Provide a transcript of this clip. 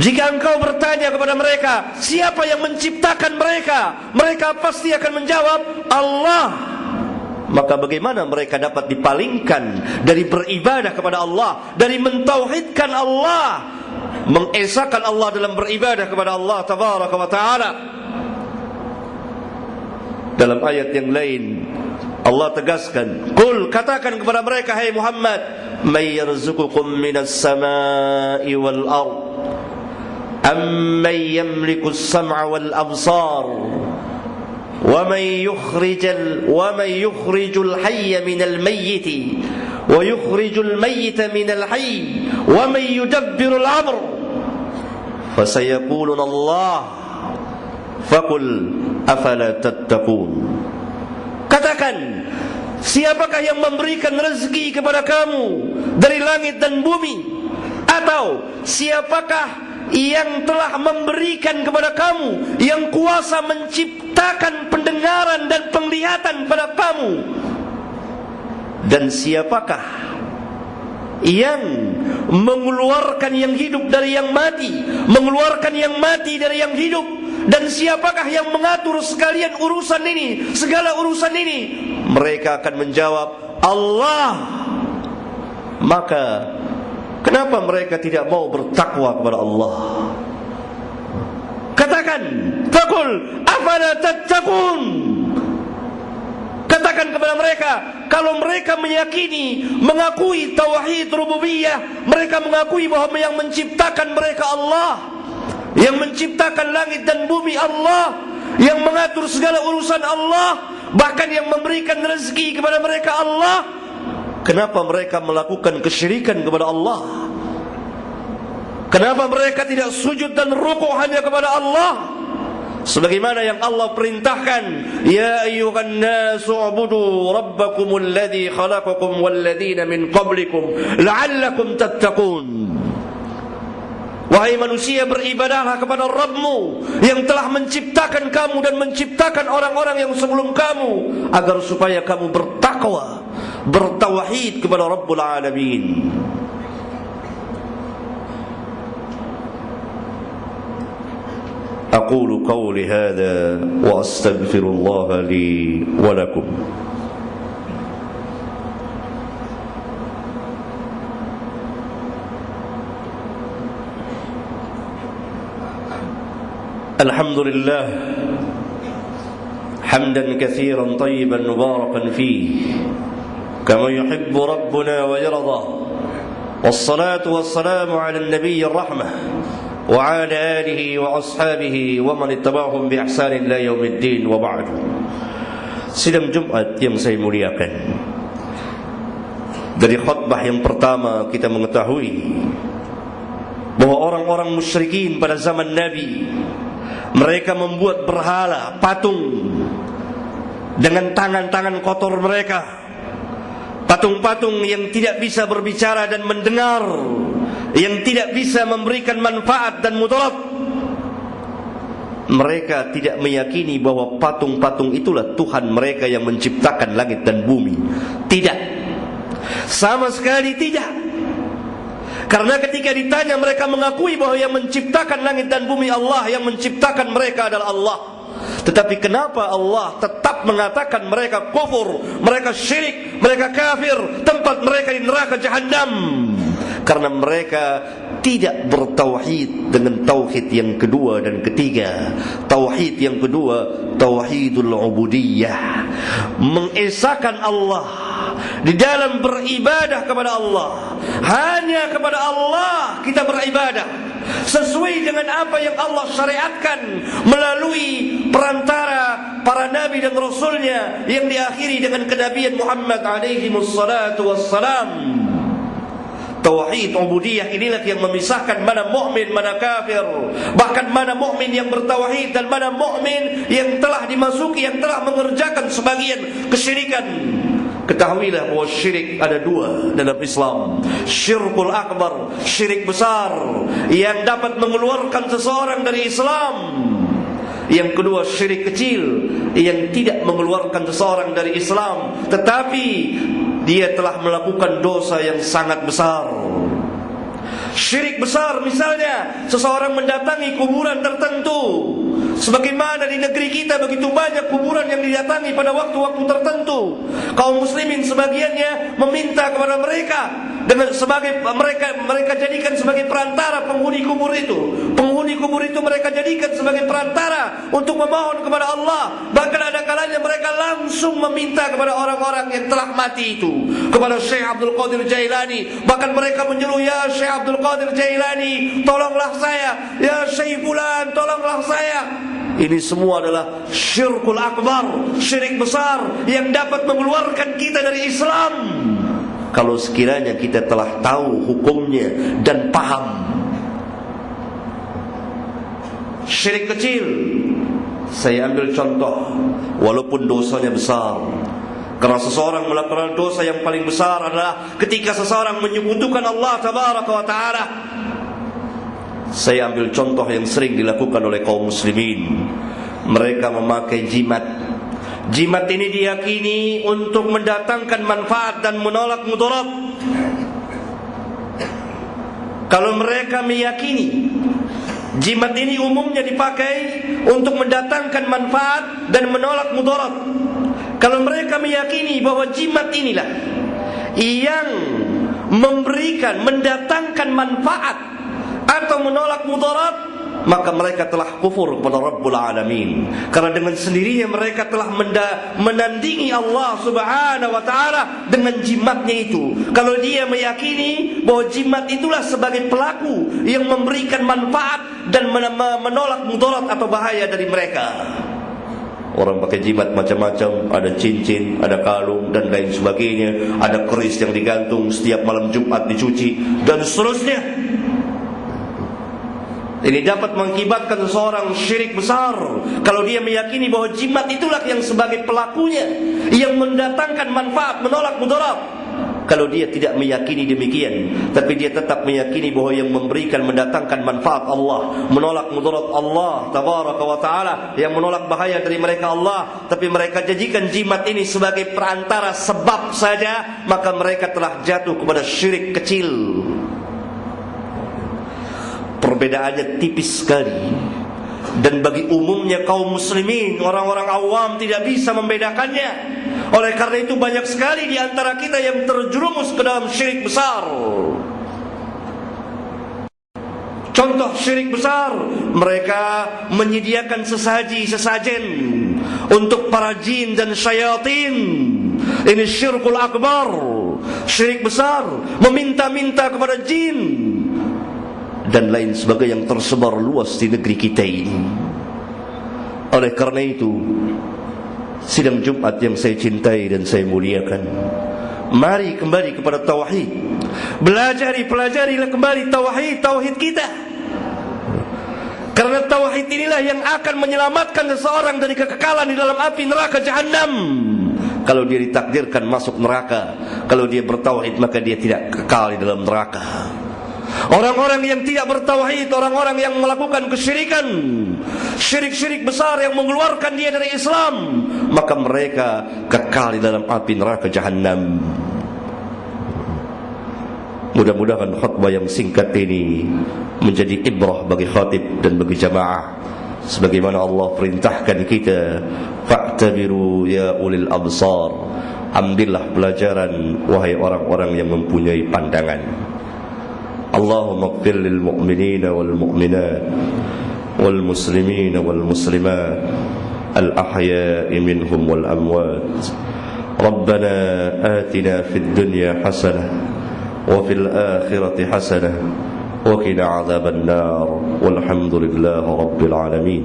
Jika engkau bertanya kepada mereka, siapa yang menciptakan mereka? Mereka pasti akan menjawab, Allah. Maka bagaimana mereka dapat dipalingkan dari beribadah kepada Allah, dari mentauhidkan Allah, mengesahkan Allah dalam beribadah kepada Allah tabaraka wa ta'ala? Dalam ayat yang lain Allah tegaskan, qul, katakan kepada mereka, hai Muhammad, may yarzuqukum minas samai wal ard amman yamliku as-sam'a wal absar wa man yukhrijul hayya minal mayyiti wa yukhrijul mayyita minal hayy wa man yudabbirul amr fasayaquluna Allah faqul afala tattaqun. Katakan, siapakah yang memberikan rezeki kepada kamu dari langit dan bumi? Atau siapakah yang telah memberikan kepada kamu, yang kuasa menciptakan pendengaran dan penglihatan pada kamu? Dan siapakah yang mengeluarkan yang hidup dari yang mati, mengeluarkan yang mati dari yang hidup? Dan siapakah yang mengatur sekalian urusan ini, segala urusan ini? Mereka akan menjawab, Allah. Maka kenapa mereka tidak mau bertakwa kepada Allah? Katakan, faqul afala tattaqun. Katakan kepada mereka, kalau mereka meyakini, mengakui tauhid rububiyah, mereka mengakui bahwa yang menciptakan mereka Allah, yang menciptakan langit dan bumi Allah, yang mengatur segala urusan Allah, bahkan yang memberikan rezeki kepada mereka Allah, kenapa mereka melakukan kesyirikan kepada Allah? Kenapa mereka tidak sujud dan rukuk hanya kepada Allah? Sebagaimana yang Allah perintahkan, ya ayyuhan nasu ubudu rabbakumul ladzi khalaqakum wal ladzina min qablikum la'allakum tattaqun. Wahai manusia, beribadahlah kepada Rabbmu yang telah menciptakan kamu dan menciptakan orang-orang yang sebelum kamu, agar supaya kamu bertakwa, bertauhid kepada Rabbul Alamin. Aqulu qawli hadha wa astaghfirullah li wa lakum. Alhamdulillah hamdan katsiran tayyiban mubarakan fihi kama yuhibbu rabbuna wa yarda. Wassalatu wassalamu ala an-nabiyyir rahmah wa ala alihi wa ashabihi wa man ittaba'ahum bi ihsan ila yaumiddin, wa ba'd. Sidang Jumat yang saya muliakan, dari khutbah yang pertama kita mengetahui bahwa orang-orang musyrikin pada zaman Nabi, mereka membuat berhala, patung dengan tangan-tangan kotor mereka, patung-patung yang tidak bisa berbicara dan mendengar, yang tidak bisa memberikan manfaat dan mudarat. Mereka tidak meyakini bahwa patung-patung itulah Tuhan mereka yang menciptakan langit dan bumi. Tidak, sama sekali tidak. Karena ketika ditanya, mereka mengakui bahwa yang menciptakan langit dan bumi Allah, yang menciptakan mereka adalah Allah. Tetapi kenapa Allah tetap mengatakan mereka kufur, mereka syirik, mereka kafir, tempat mereka di neraka jahanam? Karena mereka tidak bertauhid dengan tauhid yang kedua dan ketiga. Tauhid yang kedua, tauhidul ubudiyah, mengesahkan Allah di dalam beribadah kepada Allah. Hanya kepada Allah kita beribadah, sesuai dengan apa yang Allah syariatkan melalui perantara para nabi dan rasulnya, yang diakhiri dengan kenabian Muhammad alaihi wassalatu wassalam. Tauhid ubudiyah inilah yang memisahkan mana mukmin, mana kafir, bahkan mana mukmin yang bertauhid dan mana mukmin yang telah dimasuki, yang telah mengerjakan sebagian kesyirikan. Ketahuilah bahwa syirik ada dua dalam Islam. Syirkul akbar, syirik besar yang dapat mengeluarkan seseorang dari Islam. Yang kedua, syirik kecil yang tidak mengeluarkan seseorang dari Islam, tetapi dia telah melakukan dosa yang sangat besar. Syirik besar misalnya seseorang mendatangi kuburan tertentu. Sebagaimana di negeri kita begitu banyak kuburan yang didatangi pada waktu-waktu tertentu. Kaum muslimin sebagiannya meminta kepada mereka dengan sebagai mereka jadikan sebagai perantara penghuni kubur itu. Penghuni kubur itu mereka jadikan sebagai perantara untuk memohon kepada Allah. Bahkan ada kalanya mereka langsung meminta kepada orang-orang yang telah mati itu, kepada Syekh Abdul Qadir Jailani. Bahkan mereka menyeru, ya Syekh Abdul Qadir Jailani, tolonglah saya. Ya Syekh Fulan, tolonglah saya. Ini semua adalah syirkul akbar, syirik besar yang dapat mengeluarkan kita dari Islam. Kalau sekiranya kita telah tahu hukumnya dan paham. Syirik kecil, saya ambil contoh, walaupun dosanya besar. Karena seseorang melakukan dosa yang paling besar adalah ketika seseorang menyekutukan Allah Tabaraka wa Ta'ala. Saya ambil contoh yang sering dilakukan oleh kaum muslimin. Mereka memakai jimat. Jimat ini diyakini untuk mendatangkan manfaat dan menolak mudarat. Kalau mereka meyakini jimat ini umumnya dipakai untuk mendatangkan manfaat dan menolak mudarat. Kalau mereka meyakini bahwa jimat inilah yang memberikan, mendatangkan manfaat atau menolak mudarat, maka mereka telah kufur kepada Rabbul Alamin. Karena dengan sendirinya mereka telah menandingi Allah Subhanahu wa Ta'ala dengan jimatnya itu. Kalau dia meyakini bahwa jimat itulah sebagai pelaku yang memberikan manfaat dan menolak mudarat atau bahaya dari mereka. Orang pakai jimat macam-macam, ada cincin, ada kalung dan lain sebagainya, ada keris yang digantung setiap malam Jumat dicuci dan seterusnya. Ini dapat mengakibatkan seseorang syirik besar kalau dia meyakini bahwa jimat itulah yang sebagai pelakunya, yang mendatangkan manfaat, menolak mudarat. Kalau dia tidak meyakini demikian, tapi dia tetap meyakini bahwa yang memberikan, mendatangkan manfaat Allah, menolak mudarat Allah Tabaraka wa Ta'ala, yang menolak bahaya dari mereka Allah, tapi mereka jadikan jimat ini sebagai perantara sebab saja, maka mereka telah jatuh kepada syirik kecil. Perbedaannya tipis sekali. Dan bagi umumnya kaum muslimin, orang-orang awam tidak bisa membedakannya. Oleh karena itu banyak sekali di antara kita yang terjerumus ke dalam syirik besar. Contoh syirik besar, mereka menyediakan sesajen untuk para jin dan syaitan. Ini syirkul akbar, syirik besar, meminta-minta kepada jin dan lain sebagainya yang tersebar luas di negeri kita ini. Oleh karena itu, sidang Jumat yang saya cintai dan saya muliakan, mari kembali kepada tauhid. Pelajarilah kembali tauhid kita. Karena tauhid inilah yang akan menyelamatkan seseorang dari kekekalan di dalam api neraka Jahannam. Kalau dia ditakdirkan masuk neraka, kalau dia bertauhid, maka dia tidak kekal di dalam neraka. Orang-orang yang tidak bertauhid, orang-orang yang melakukan kesyirikan, syirik-syirik besar yang mengeluarkan dia dari Islam, maka mereka kekal di dalam api neraka Jahannam. Mudah-mudahan khutbah yang singkat ini menjadi ibrah bagi khatib dan bagi jamaah, sebagaimana Allah perintahkan kita, fa'tabiru ya ulil absar. Ambillah pelajaran wahai orang-orang yang mempunyai pandangan. Allahumma ighfir lil mu'minina wal mu'minat wal muslimina wal muslimat al ahya'i minhum wal amwat. Rabbana atina fid dunya hasanah wa fil akhirati hasanah wa qina adzaban nar. Walhamdulillahi rabbil alamin.